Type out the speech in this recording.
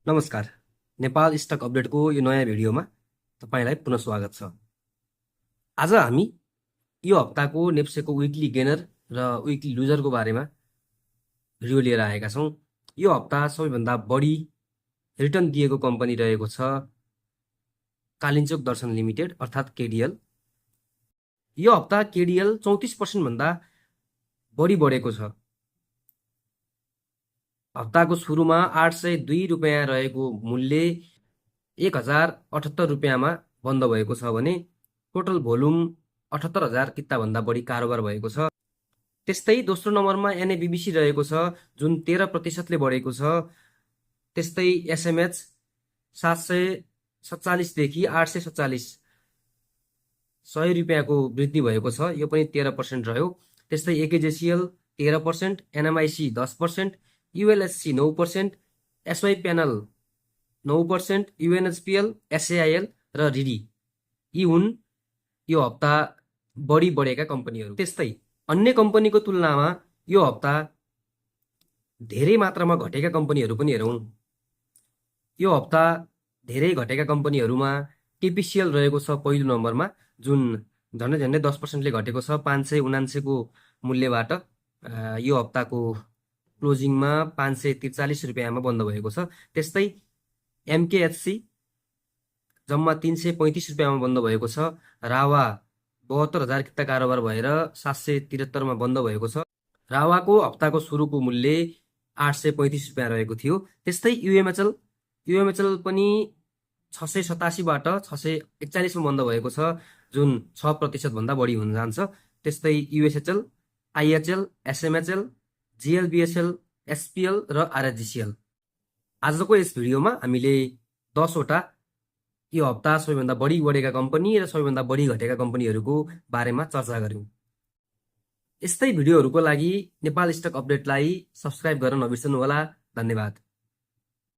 नमस्कार। नेपाल स्टक अपडेटको यो नयाँ भिडियोमा तपाईँलाई पुनः स्वागत छ। आज हामी यो हप्ताको नेप्सेको विकली गेनर र विकली लुजरको बारेमा भिडियो लिएर आएका छौँ। यो हप्ता सबैभन्दा बढी रिटर्न दिएको कम्पनी रहेको छ कालिन्चोक दर्शन लिमिटेड अर्थात् केडिएल। यो हप्ता केडिएल 34% भन्दा बढी बढेको छ। हप्ताको सुरुमा 802 रुपियाँ रहेको मूल्य 1078 रुपियाँमा बन्द भएको छ भने टोटल भोल्युम 78,000 किताभन्दा बढी कारोबार भएको छ। त्यस्तै दोस्रो नम्बरमा एनएबिबिसी रहेको छ जुन 13%ले बढेको छ। त्यस्तै एसएमएच 747 देखि 847 100 रुपियाँको वृद्धि भएको छ, यो पनि 13% रह्यो। त्यस्तै एकेजेसिएल 13%, एनएमआइसी 10%, युएलएससी 9%, एसवाई प्यानल 9%, युएनएचपिएल, एसएआइएल र रिडी यी हुन् यो हप्ता बढी बढेका कम्पनीहरू। त्यस्तै अन्य कम्पनीको तुलनामा यो हप्ता धेरै मात्रामा घटेका कम्पनीहरू पनि हेरौँ। यो हप्ता धेरै घटेका कम्पनीहरूमा टिपिसिएल रहेको छ पहिलो नम्बरमा जुन झन्डै 10%ले घटेको छ 579 को मूल्यबाट यो हप्ताको क्लोजिङमा 543 रुपियाँमा बन्द भएको छ। त्यस्तै एमकेएचसी जम्मा 335 रुपियाँमा बन्द भएको छ। रावा 72,000 किता कारोबार भएर 773मा बन्द भएको छ। रावाको हप्ताको सुरुको मूल्य 835 रुपियाँ रहेको थियो। त्यस्तै युएमएचएल पनि 687बाट 641मा बन्द भएको छ जुन 6% भन्दा बढी हुन जान्छ। त्यस्तै युएसएचएल, आइएचएल, एसएमएचएल, जिएलबिएसएल, एसपिएल र आरएचजिसिएल। आजको यस भिडियोमा हामीले 10वटा यो हप्ता सबैभन्दा बढी बढेका कम्पनी र सबैभन्दा बढी घटेका कम्पनीहरूको बारेमा चर्चा गर्यौँ। यस्तै भिडियोहरूको लागि नेपाल स्टक अपडेटलाई सब्स्क्राइब गर्न नबिर्सनुहोला। धन्यवाद।